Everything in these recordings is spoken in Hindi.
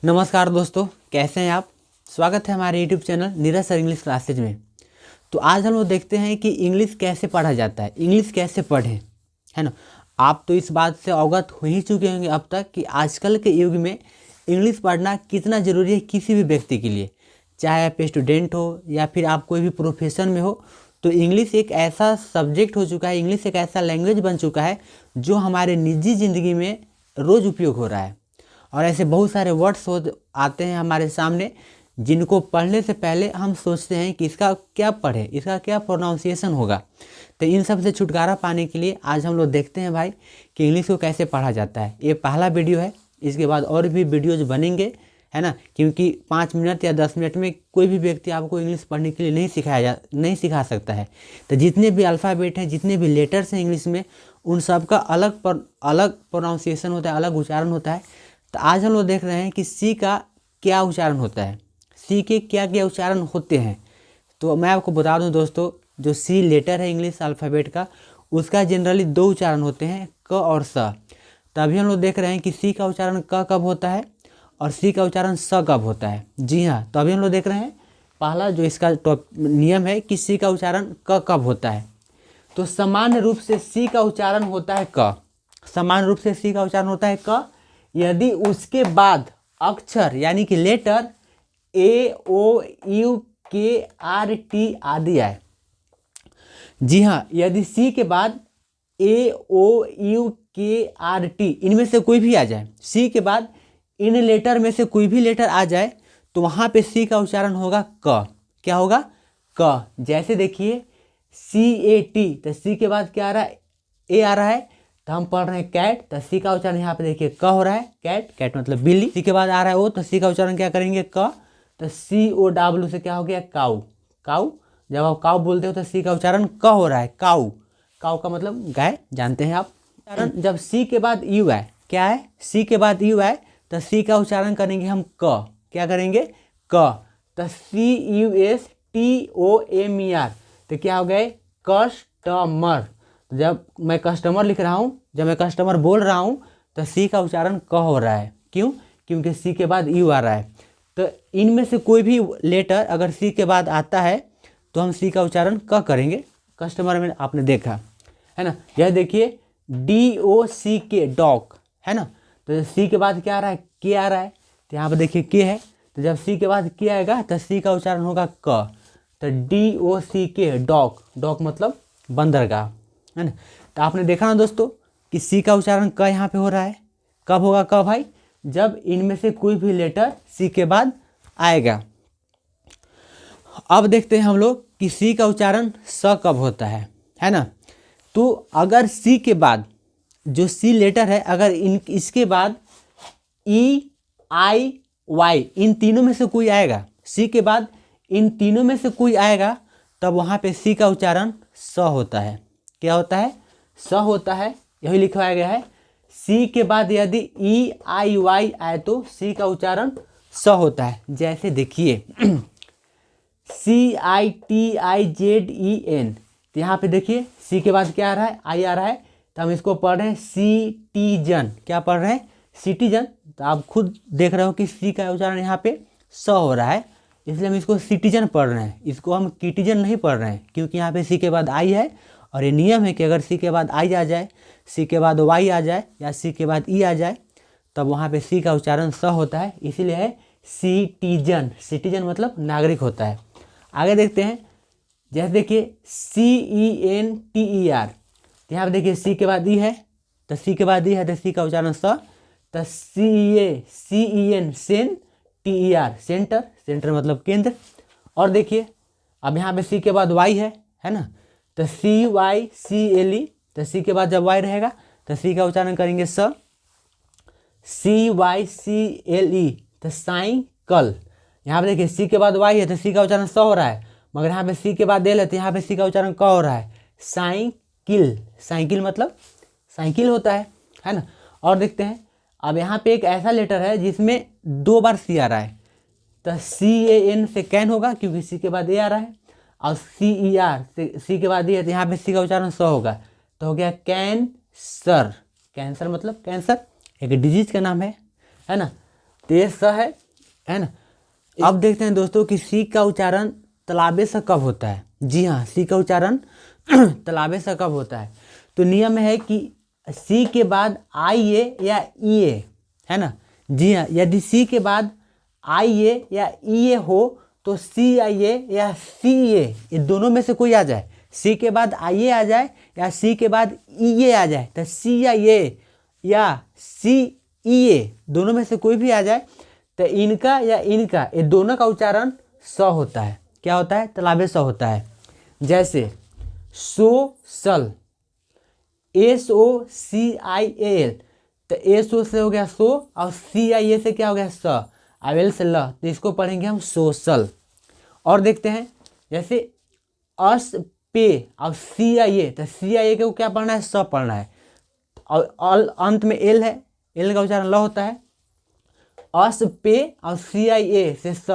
नमस्कार दोस्तों, कैसे हैं आप। स्वागत है हमारे YouTube channel Neeraj sir English classes में। तो आज हम लोग देखते हैं कि इंग्लिश कैसे पढ़ा जाता है, इंग्लिश कैसे पढ़ें, है ना। आप तो इस बात से अवगत हो ही चुके होंगे अब तक कि आजकल के युग में इंग्लिश पढ़ना कितना ज़रूरी है किसी भी व्यक्ति के लिए, चाहे आप स्टूडेंट हो या फिर आप कोई भी प्रोफेशन में हो। तो इंग्लिश एक ऐसा सब्जेक्ट हो चुका है, इंग्लिश एक ऐसा लैंग्वेज बन चुका है जो हमारे निजी ज़िंदगी में रोज़ उपयोग हो रहा है। और ऐसे बहुत सारे वर्ड्स आते हैं हमारे सामने जिनको पढ़ने से पहले हम सोचते हैं कि इसका क्या पढ़े, इसका क्या प्रोनाउंसिएशन होगा। तो इन सब से छुटकारा पाने के लिए आज हम लोग देखते हैं भाई कि इंग्लिश को कैसे पढ़ा जाता है। ये पहला वीडियो है, इसके बाद और भी वीडियोज बनेंगे, है ना। क्योंकि 5 मिनट या 10 मिनट में कोई भी व्यक्ति आपको इंग्लिश पढ़ने के लिए नहीं सिखा सकता है। तो जितने भी अल्फ़ाबेट हैं, जितने भी लेटर्स हैं इंग्लिश में, उन सब का अलग प्रोनाउंसिएशन होता है, अलग उच्चारण होता है। तो आज हम लोग देख रहे हैं कि सी का क्या उच्चारण होता है, सी के क्या क्या उच्चारण होते हैं। तो मैं आपको बता दूं दोस्तों, जो सी लेटर है इंग्लिश अल्फ़ाबेट का, उसका जनरली 2 उच्चारण होते हैं, क और स। तभी हम लोग देख रहे हैं कि सी का उच्चारण क कब होता है और सी का उच्चारण स कब होता है। जी हाँ, तो अभी हम लोग देख रहे हैं पहला जो इसका नियम है कि सी का उच्चारण क कब होता है। तो सामान्य रूप से सी का उच्चारण होता है क, सामान्य रूप से सी का उच्चारण होता है क यदि उसके बाद अक्षर यानी कि लेटर ए ओ यू के आर टी आदि आए। जी हाँ, यदि सी के बाद ए ओ यू के आर टी इनमें से कोई भी आ जाए, सी के बाद इन लेटर में से कोई भी लेटर आ जाए तो वहाँ पे सी का उच्चारण होगा क। क्या होगा? क। जैसे देखिए सी ए टी, तो सी के बाद क्या आ रहा है? ए आ रहा है। तो हम पढ़ रहे हैं कैट, तो सी का उच्चारण यहाँ पे देखिए क हो रहा है, कैट, कैट मतलब बिल्ली। सी के बाद आ रहा है ओ, तो सी का उच्चारण क्या करेंगे? क। तो सी ओ डब्ल्यू से क्या हो गया? काऊ, काऊ। जब आप काऊ बोलते हो तो सी का उच्चारण क हो रहा है, काऊ। काऊ का मतलब गाय, जानते हैं आप। जब सी के बाद यू आए, क्या है? सी के बाद यू आए तो सी का उच्चारण करेंगे हम क। क्या करेंगे? क। तो C U S T O M E R, तो क्या हो गए? कस्टमर। जब मैं कस्टमर लिख रहा हूँ, जब मैं कस्टमर बोल रहा हूँ तो सी का उच्चारण क हो रहा है। क्यों? क्योंकि सी के बाद यू आ रहा है। तो इनमें से कोई भी लेटर अगर सी के बाद आता है तो हम सी का उच्चारण क करेंगे। कस्टमर में आपने देखा है ना। यह देखिए डी ओ सी के, डॉग, है ना। तो सी के बाद क्या आ रहा है? के आ रहा है। तो यहाँ पर देखिए के है, तो जब सी के बाद के आएगा तो सी का उच्चारण होगा क। तो डी ओ सी के, डॉग, डॉग मतलब बंदरगाह, है ना। तो आपने देखा ना दोस्तों कि सी का उच्चारण क यहाँ पे हो रहा है। कब होगा क भाई? जब इनमें से कोई भी लेटर सी के बाद आएगा। अब देखते हैं हम लोग कि सी का उच्चारण स कब होता है ना। तो अगर सी के बाद जो सी लेटर है, अगर इसके बाद ई आई वाई इन तीनों में से कोई आएगा, सी के बाद इन तीनों में से कोई आएगा, तब वहाँ पे सी का उच्चारण स होता है। क्या होता है? स होता है। यही लिखवाया गया है। सी के बाद यदि ई आई वाई आए तो सी का उच्चारण स होता है। जैसे देखिए C I T I Z E N, तो यहाँ पे देखिए सी के बाद क्या आ रहा है? आई आ रहा है। तो हम इसको पढ़ रहे हैं सिटीजन। क्या पढ़ रहे हैं? सिटीजन। तो आप खुद देख रहे हो कि सी का उच्चारण यहाँ पे स हो रहा है, इसलिए हम इसको सिटीजन पढ़ रहे हैं, इसको हम किटीजन नहीं पढ़ रहे हैं, क्योंकि यहाँ पे सी के बाद आई है। और ये नियम है कि अगर सी के बाद आई आ जाए, सी के बाद वाई आ जाए या सी के बाद ई आ जाए, तब वहाँ पे सी का उच्चारण स होता है। इसीलिए है सिटीजन। सिटीजन मतलब नागरिक होता है। आगे देखते हैं। जैसे देखिए C E N T E R, यहाँ पे देखिए सी के बाद ई है, तो सी के बाद ई है तो सी का उच्चारण स। तो सी ई एन सेन, T E R centre, centre मतलब केंद्र। और देखिए अब यहाँ पे सी के बाद वाई है ना। तो सी वाई सी एल ई, तो सी के बाद जब वाई रहेगा तो सी का उच्चारण करेंगे स। सी वाई सी एल ई, तो साइकिल। यहाँ पे देखिए सी के बाद वाई है तो सी का उच्चारण स हो रहा है, मगर यहाँ पे सी के बाद एल है तो यहाँ पे सी का उच्चारण क हो रहा है। साइकिल, साइकिल मतलब साइकिल होता है ना। और देखते हैं अब यहाँ पे एक ऐसा लेटर है जिसमें 2 बार सी आ रहा है। तो सी ए एन से कैन होगा, क्योंकि सी के बाद ए आ रहा है। और सी ई आर से सी के बाद ए है तो यहाँ पे सी का उच्चारण स होगा, तो हो गया कैंसर। कैंसर मतलब कैंसर एक डिजीज का नाम है ना। ते स है ना। अब देखते हैं दोस्तों कि सी का उच्चारण तलाबे से कब होता है। जी हाँ, सी का उच्चारण तलाबे से कब होता है। तो नियम है कि सी के बाद आई ए या ई ए, है ना। जी हाँ, यदि सी के बाद आई ए या ई ए हो तो सी आई ए या सी ए, ये दोनों में से कोई आ जाए। सी के बाद आई ए आ जाए या सी के बाद ई ए आ जाए, तो सी आई ए या सी ई ए दोनों में से कोई भी आ जाए तो इनका या इनका, ये दोनों का उच्चारण स होता है। क्या होता है? तलाबे स होता है। जैसे सोशल, SOCIAL, तो SO से हो गया सो और CIA से क्या हो गया स, अवेल से ल, तो इसको पढ़ेंगे हम सोशल। और देखते हैं जैसे अस पे और CIA, तो CIA को क्या पढ़ना है? स पढ़ना है। और अंत में एल है, एल का उच्चारण ल होता है। अस पे और CIA से स,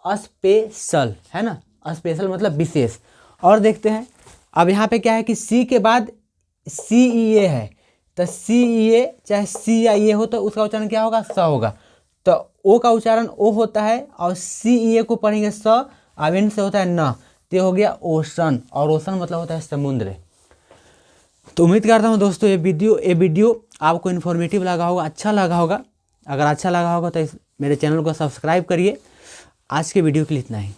अस्पेशल, है ना। स्पेशल मतलब विशेष। और देखते हैं अब यहाँ पे क्या है कि सी के बाद CEA है, तो CEA चाहे CIA हो तो उसका उच्चारण क्या होगा? स होगा। तो ओ का उच्चारण ओ होता है और CEA को पढ़ेंगे स, अविन से होता है न, तो हो गया ओशन। और ओशन मतलब होता है समुद्र। तो उम्मीद करता हूँ दोस्तों ये वीडियो आपको इन्फॉर्मेटिव लगा होगा, अच्छा लगा होगा। अगर अच्छा लगा होगा तो मेरे चैनल को सब्सक्राइब करिए। आज के वीडियो के लिए इतना ही।